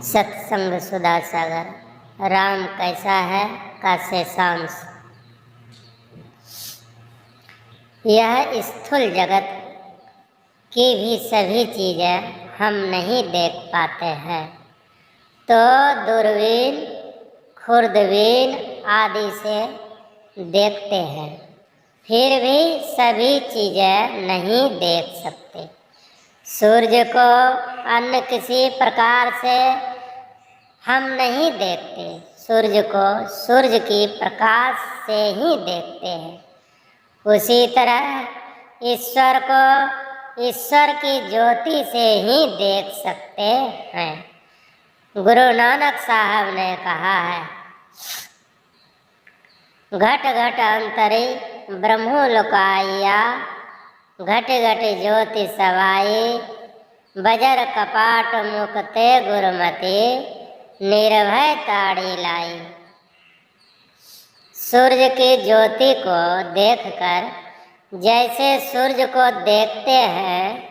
सत्संग सुधा सागर। राम कैसा है का शेषांश। यह स्थूल जगत की भी सभी चीज़ें हम नहीं देख पाते हैं, तो दूरबीन खुर्दबीन आदि से देखते हैं, फिर भी सभी चीज़ें नहीं देख सकते। सूर्य को अन्य किसी प्रकार से हम नहीं देखते, सूर्य को सूर्य की प्रकाश से ही देखते हैं। उसी तरह ईश्वर को ईश्वर की ज्योति से ही देख सकते हैं। गुरु नानक साहब ने कहा है, घट घट अंतरी ब्रह्मो लोकाया, घट घट ज्योति सवाई, बजर कपाट मुकते गुरुमति, निर्भय ताड़ी लाई। सूर्य की ज्योति को देखकर जैसे सूर्य को देखते हैं,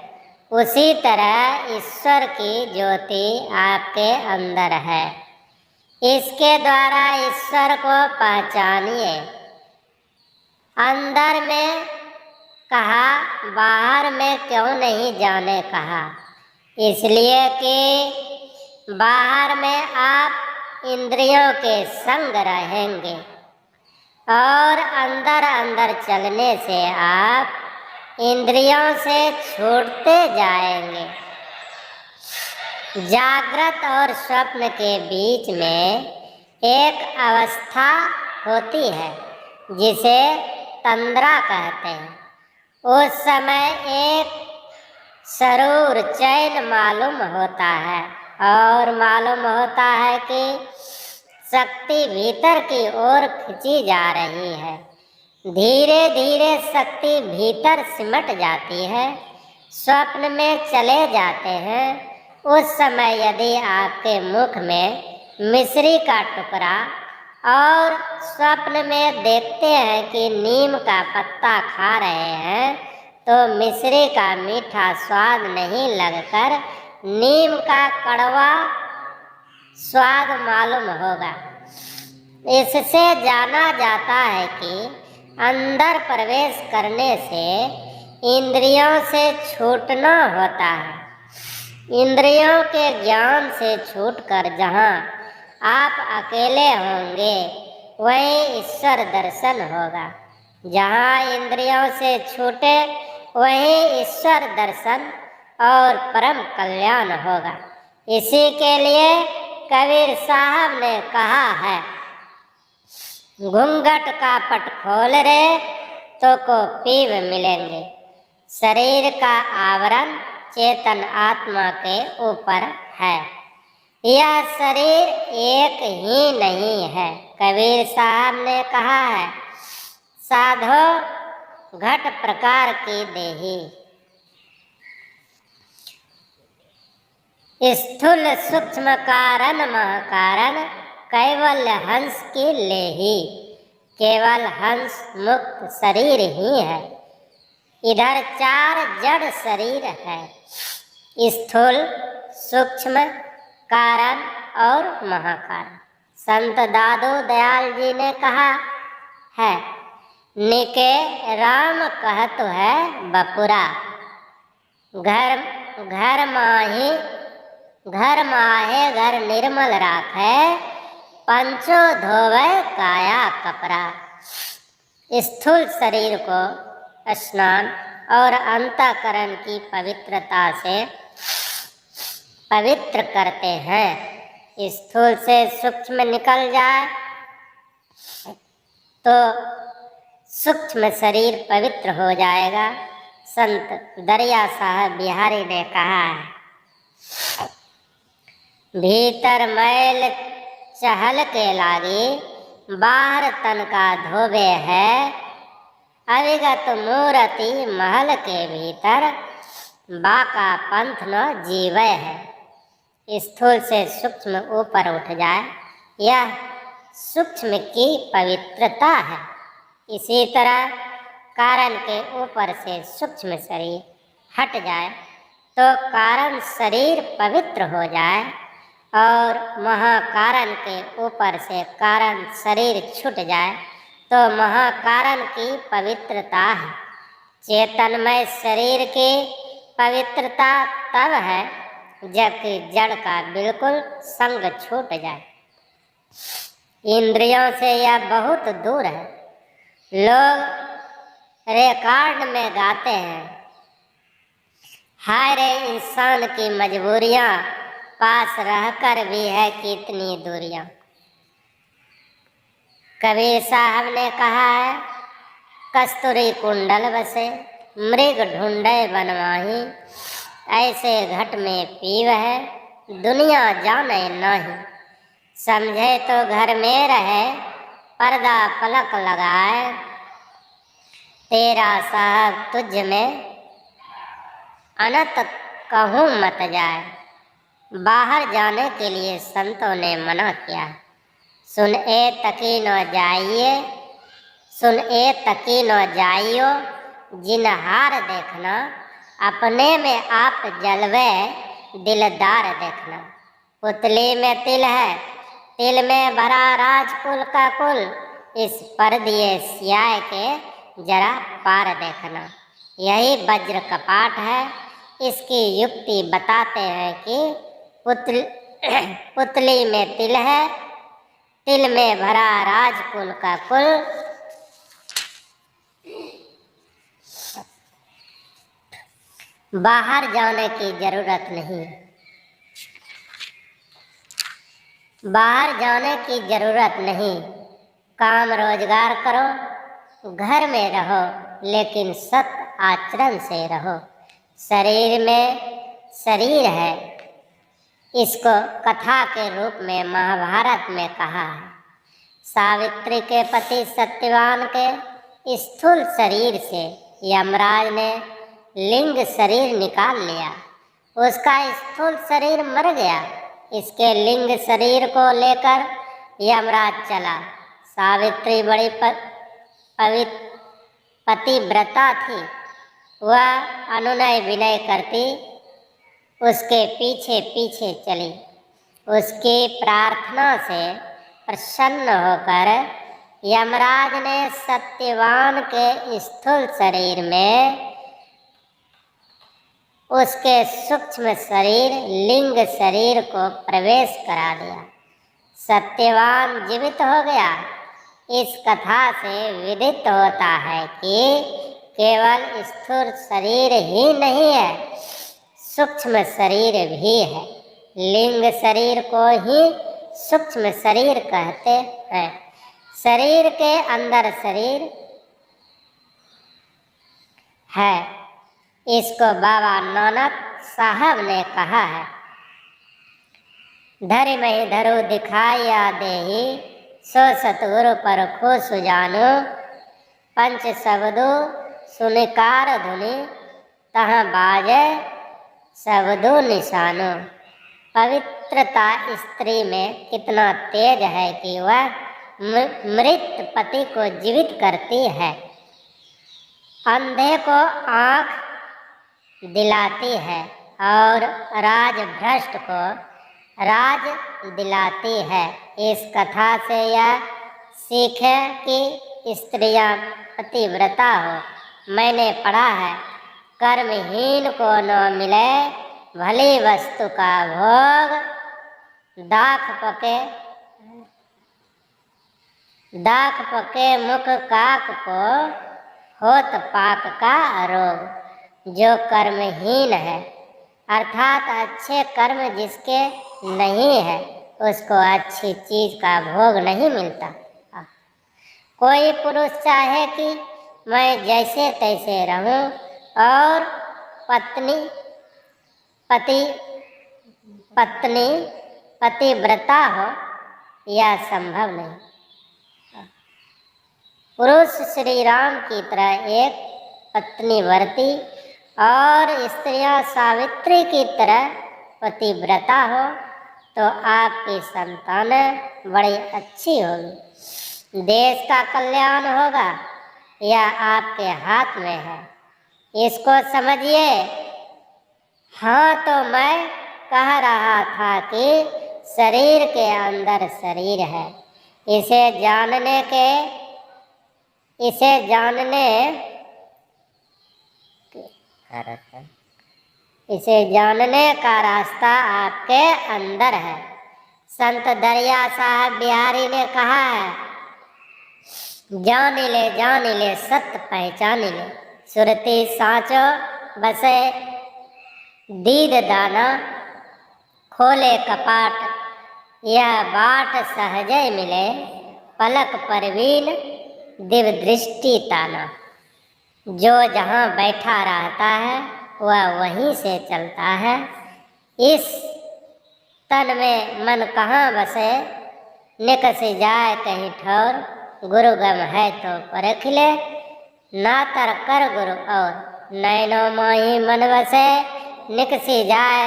उसी तरह ईश्वर की ज्योति आपके अंदर है। इसके द्वारा ईश्वर को पहचानिए। अंदर में कहा, बाहर में क्यों नहीं जाने कहा? इसलिए कि बाहर में आप इंद्रियों के संग रहेंगे और अंदर अंदर चलने से आप इंद्रियों से छूटते जाएंगे। जागृत और स्वप्न के बीच में एक अवस्था होती है जिसे तंद्रा कहते हैं। उस समय एक सरूर चैन मालूम होता है और मालूम होता है कि शक्ति भीतर की ओर खींची जा रही है। धीरे धीरे शक्ति भीतर सिमट जाती है, स्वप्न में चले जाते हैं। उस समय यदि आपके मुख में मिश्री का टुकड़ा और स्वप्न में देखते हैं कि नीम का पत्ता खा रहे हैं, तो मिश्री का मीठा स्वाद नहीं लगकर नीम का कड़वा स्वाद मालूम होगा। इससे जाना जाता है कि अंदर प्रवेश करने से इंद्रियों से छूटना होता है। इंद्रियों के ज्ञान से छूटकर जहाँ आप अकेले होंगे, वहीं ईश्वर दर्शन होगा। जहाँ इंद्रियों से छूटे, वहीं ईश्वर दर्शन और परम कल्याण होगा। इसी के लिए कबीर साहब ने कहा है, घूंघट का पट खोल रे तो को पीव मिलेंगे। शरीर का आवरण चेतन आत्मा के ऊपर है। यह शरीर एक ही नहीं है। कबीर साहब ने कहा है, साधो घट प्रकार की देही, स्थूल सूक्ष्म कारण महाकारण, कैवल्य हंस की लेही। केवल हंस मुक्त शरीर ही है। इधर चार जड़ शरीर है, स्थूल सूक्ष्म कारण और महाकारण। संत दादू दयाल जी ने कहा है, निके राम कहत है बपुरा, घर माहे घर निर्मल राखे, पंचो धोवे काया कपड़ा। स्थूल शरीर को स्नान और अंतःकरण की पवित्रता से पवित्र करते हैं। स्थूल से सूक्ष्म निकल जाए तो सूक्ष्म शरीर पवित्र हो जाएगा। संत दरिया साहब बिहारी ने कहा है, भीतर मैल चहल के लागी, बाहर तन का धोबे है, अविगत मूर्ति महल के भीतर, बाका पंथ न जीवे है। स्थूल से सूक्ष्म ऊपर उठ जाए, यह सूक्ष्म की पवित्रता है। इसी तरह कारण के ऊपर से सूक्ष्म शरीर हट जाए तो कारण शरीर पवित्र हो जाए और महाकारण के ऊपर से कारण शरीर छूट जाए तो महाकारण की पवित्रता है। चेतनमय शरीर की पवित्रता तब है जबकि जड़ का बिल्कुल संग छूट जाए। इंद्रियों से यह बहुत दूर है। लोग रिकॉर्ड में गाते हैं, हाय रे इंसान की मजबूरियां, पास रहकर भी है कितनी दूरियां। कबीर साहब ने कहा है, कस्तूरी कुंडल बसे मृग ढूंढे बनवाही, ऐसे घट में पीव है दुनिया जाने नाही। समझे तो घर में रहे पर्दा पलक लगाए, तेरा साहब तुझ में अनंत कहूँ मत जाए। बाहर जाने के लिए संतों ने मना किया। सुन ए तकी न जाइए, सुन ए तकी न जाइयो, जिनहार देखना अपने में आप जलवे दिलदार देखना। पुतली में तिल है, तिल में भरा राजकुल का कुल, इस परदिए स्याह के जरा पार देखना। यही वज्र कपाट है। इसकी युक्ति बताते हैं कि पुतली में तिल है, तिल में भरा राजकुल का कुल, बाहर जाने की जरूरत नहीं, बाहर जाने की जरूरत नहीं। काम रोजगार करो, घर में रहो, लेकिन सत्य आचरण से रहो। शरीर में शरीर है, इसको कथा के रूप में महाभारत में कहा है। सावित्री के पति सत्यवान के स्थूल शरीर से यमराज ने लिंग शरीर निकाल लिया। उसका स्थूल शरीर मर गया। इसके लिंग शरीर को लेकर यमराज चला। सावित्री बड़ी पतिव्रता थी। वह अनुनय विनय करती उसके पीछे पीछे चली। उसकी प्रार्थना से प्रसन्न होकर यमराज ने सत्यवान के स्थूल शरीर में उसके सूक्ष्म शरीर लिंग शरीर को प्रवेश करा दिया। सत्यवान जीवित हो गया। इस कथा से विदित होता है कि केवल स्थूल शरीर ही नहीं है, सूक्ष्म शरीर भी है। लिंग शरीर को ही सूक्ष्म शरीर कहते हैं। शरीर के अंदर शरीर है। इसको बाबा नानक साहब ने कहा है, धरि मही धरु दिखाया देही, सो सतगुरु पर खो सुजानो, पंच शब्दो सुनिकार धुनि, तहाँ बाजे शब्दो निशानो। पवित्रता स्त्री में कितना तेज है कि वह मृत पति को जीवित करती है, अंधे को आँख दिलाती है और राजभ्रष्ट को राज दिलाती है। इस कथा से यह सीख है कि स्त्रियां पतिव्रता हो। मैंने पढ़ा है, कर्महीन को न मिले भली वस्तु का भोग, दाख पके मुख काक को होत पाक का रोग। जो कर्महीन है अर्थात अच्छे कर्म जिसके नहीं है, उसको अच्छी चीज का भोग नहीं मिलता। कोई पुरुष चाहे कि मैं जैसे तैसे रहूं और पतिव्रता हो, यह संभव नहीं। पुरुष श्री राम की तरह एक पत्नीव्रती और स्त्रियां सावित्री की तरह पतिव्रता हो तो आपकी संतानें बड़ी अच्छी होगी। देश का कल्याण होगा, यह आपके हाथ में है। इसको समझिए। हाँ, तो मैं कह रहा था कि शरीर के अंदर शरीर है। इसे जानने का रास्ता आपके अंदर है। संत दरिया साहब बिहारी ने कहा है, जान ले सत्य पहचान ले, सुरती साँचो बसे दीद दाना, खोले कपाट यह बाट सहजय मिले, पलक परवीन दिव दृष्टि ताना। जो जहाँ बैठा रहता है वह वहीं से चलता है। इस तन में मन कहाँ बसे, निकसी जाए कहीं ठौर, गुरु गम है तो परख ले, नातर कर गुरु और, नैनो मोही मन बसे, निकसी जाए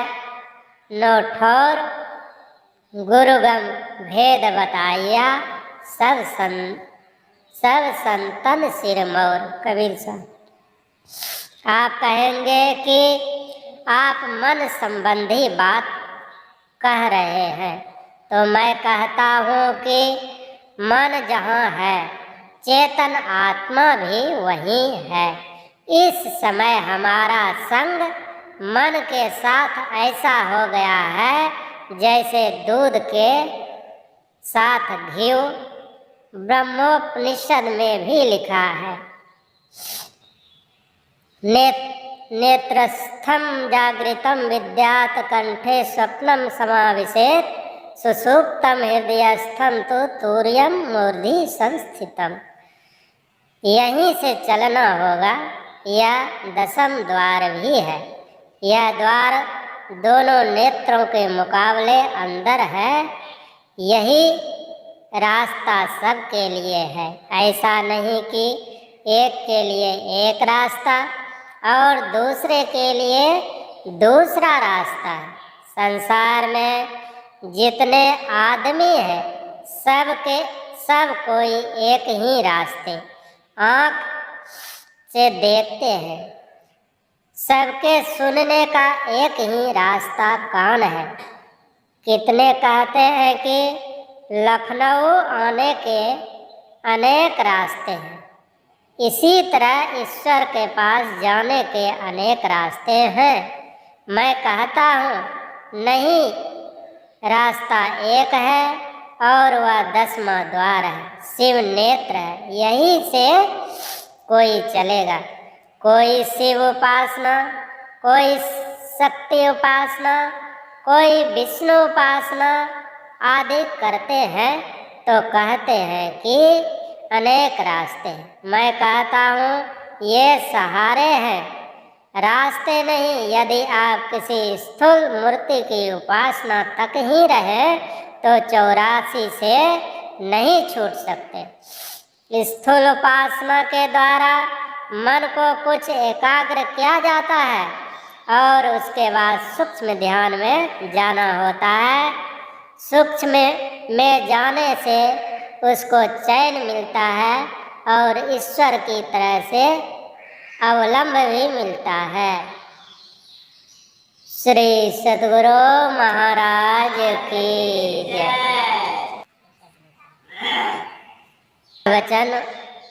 नो ठौर, गुरु गम भेद बताइया, सब संतन सिरमौर। कबीर साहब। आप कहेंगे कि आप मन संबंधी बात कह रहे हैं, तो मैं कहता हूँ कि मन जहाँ है चेतन आत्मा भी वहीं है। इस समय हमारा संग मन के साथ ऐसा हो गया है जैसे दूध के साथ घी। ब्रह्मोपनिषद में भी लिखा है, नेत्रस्थम जागृतम विद्यात कंठे स्वप्नम समाविशेत, सुसुप्तम हृदयस्थम तो तूर्यम मूर्धि संस्थितम। यहीं से चलना होगा। यह दसम द्वार भी है। यह द्वार दोनों नेत्रों के मुकाबले अंदर है। यही रास्ता सबके लिए है। ऐसा नहीं कि एक के लिए एक रास्ता और दूसरे के लिए दूसरा रास्ता है। संसार में जितने आदमी हैं सब कोई एक ही रास्ते आँख से देखते हैं। सबके सुनने का एक ही रास्ता कान है। कितने कहते हैं कि लखनऊ आने के अनेक रास्ते हैं, इसी तरह ईश्वर के पास जाने के अनेक रास्ते हैं। मैं कहता हूँ नहीं, रास्ता एक है और वह 10वां द्वार है, शिव नेत्र है। यहीं से कोई चलेगा। कोई शिव उपासना, कोई शक्ति उपासना, कोई विष्णु उपासना आदि करते हैं तो कहते हैं कि अनेक रास्ते हैं। मैं कहता हूँ ये सहारे हैं, रास्ते नहीं। यदि आप किसी स्थूल मूर्ति की उपासना तक ही रहे तो 84 से नहीं छूट सकते। स्थूल उपासना के द्वारा मन को कुछ एकाग्र किया जाता है और उसके बाद सूक्ष्म ध्यान में जाना होता है। सूक्ष्म में जाने से उसको चैन मिलता है और ईश्वर की तरह से अवलंब भी मिलता है। श्री सद्गुरु महाराज की जय। वचन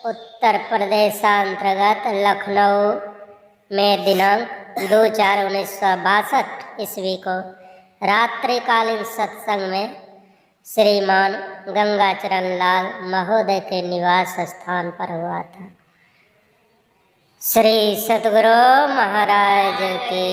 उत्तर प्रदेशांतर्गत लखनऊ में दिनांक 2/4/1962 ईस्वी को रात्रिकालीन सत्संग में श्रीमान गंगाचरण लाल महोदय के निवास स्थान पर हुआ था। श्री सद्गुरु महाराज की